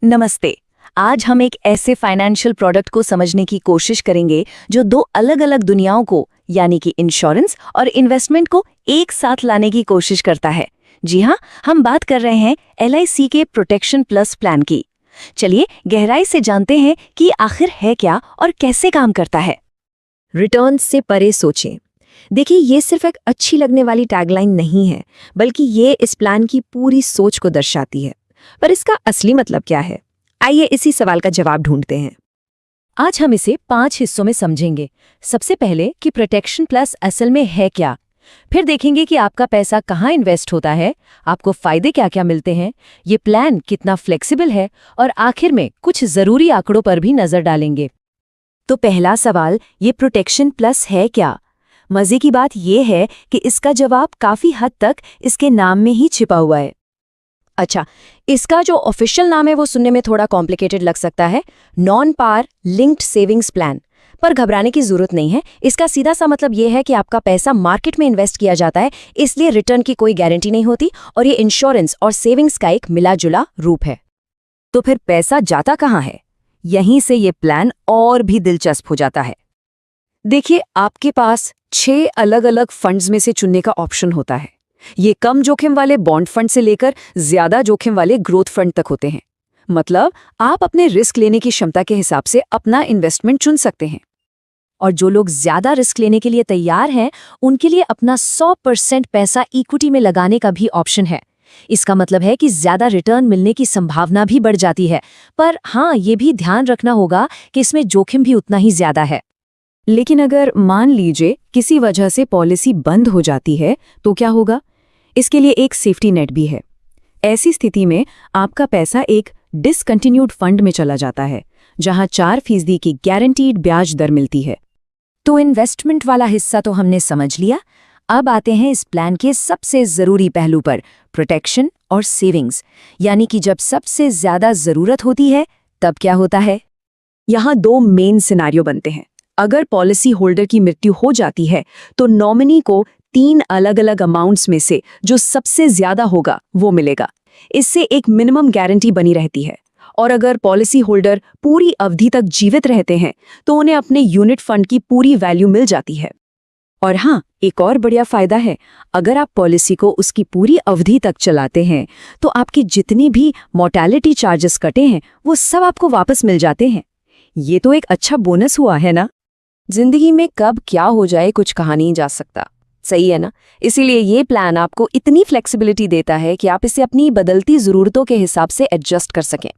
नमस्ते। आज हम एक ऐसे फाइनेंशियल प्रोडक्ट को समझने की कोशिश करेंगे जो दो अलग अलग दुनियाओं को यानी कि इंश्योरेंस और इन्वेस्टमेंट को एक साथ लाने की कोशिश करता है। जी हाँ, हम बात कर रहे हैं LIC के प्रोटेक्शन प्लस प्लान की। चलिए गहराई से जानते हैं कि आखिर है क्या और कैसे काम करता है। रिटर्न से परे सोचें। देखिए, ये सिर्फ एक अच्छी लगने वाली टैगलाइन नहीं है, बल्कि ये इस प्लान की पूरी सोच को दर्शाती है। पर इसका असली मतलब क्या है? आइए इसी सवाल का जवाब ढूंढते हैं। आज हम इसे 5 हिस्सों में समझेंगे। सबसे पहले कि प्रोटेक्शन प्लस असल में है क्या, फिर देखेंगे कि आपका पैसा कहाँ इन्वेस्ट होता है, आपको फायदे क्या क्या मिलते हैं, ये प्लान कितना फ्लेक्सिबल है, और आखिर में कुछ जरूरी आंकड़ों पर भी नजर डालेंगे। तो पहला सवाल, ये प्रोटेक्शन प्लस है क्या? मजे की बात यह है कि इसका जवाब काफी हद तक इसके नाम में ही छिपा हुआ है। अच्छा, इसका जो ऑफिशियल नाम है वो सुनने में थोड़ा कॉम्प्लिकेटेड लग सकता है, नॉन पार लिंक्ड सेविंग्स प्लान। पर घबराने की जरूरत नहीं है। इसका सीधा सा मतलब ये है कि आपका पैसा मार्केट में इन्वेस्ट किया जाता है, इसलिए रिटर्न की कोई गारंटी नहीं होती, और ये इंश्योरेंस और सेविंग्स का एक मिला जुला रूप है। तो फिर पैसा जाता कहाँ है? यहीं से ये प्लान और भी दिलचस्प हो जाता है। देखिए, आपके पास 6 अलग अलग फंड्स में से चुनने का ऑप्शन होता है। ये कम जोखिम वाले बॉन्ड फंड से लेकर ज्यादा जोखिम वाले ग्रोथ फंड तक होते हैं। मतलब आप अपने रिस्क लेने की क्षमता के हिसाब से अपना इन्वेस्टमेंट चुन सकते हैं। और जो लोग ज्यादा रिस्क लेने के लिए तैयार हैं, उनके लिए अपना 100% पैसा इक्विटी में लगाने का भी ऑप्शन है। इसका मतलब है कि ज्यादा रिटर्न मिलने की संभावना भी बढ़ जाती है। पर हाँ, ये भी ध्यान रखना होगा कि इसमें जोखिम भी उतना ही ज्यादा है। लेकिन अगर मान लीजिए किसी वजह से पॉलिसी बंद हो जाती है, तो क्या होगा? इसके लिए एक सेफ्टी नेट भी है। ऐसी स्थिति में आपका पैसा एक डिसकंटिन्यूड फंड में चला जाता है, जहां 4% की गारंटीड ब्याज दर मिलती है। तो इन्वेस्टमेंट वाला हिस्सा तो हमने समझ लिया। अब आते हैं इस प्लान के सबसे जरूरी पहलू पर, प्रोटेक्शन और सेविंग्स। यानी कि जब सबसे ज्यादा जरूरत होती है, तब क्या होता है? यहाँ 2 मेन सिनेरियो बनते हैं। अगर पॉलिसी होल्डर की मृत्यु हो जाती है, तो नॉमिनी को 3 अलग अलग अमाउंट्स में से जो सबसे ज्यादा होगा वो मिलेगा। इससे एक मिनिमम गारंटी बनी रहती है। और अगर पॉलिसी होल्डर पूरी अवधि तक जीवित रहते हैं, तो उन्हें अपने यूनिट फंड की पूरी वैल्यू मिल जाती है। और हाँ, एक और बढ़िया फायदा है। अगर आप पॉलिसी को उसकी पूरी अवधि तक चलाते हैं, तो आपके जितने भी मोर्टेलिटी चार्जेस कटे हैं, वो सब आपको वापस मिल जाते हैं। ये तो एक अच्छा बोनस हुआ है ना? जिंदगी में कब क्या हो जाए कुछ कहा नहीं जा सकता, सही है ना? इसीलिए ये प्लान आपको इतनी फ्लेक्सिबिलिटी देता है कि आप इसे अपनी बदलती ज़रूरतों के हिसाब से एडजस्ट कर सकें।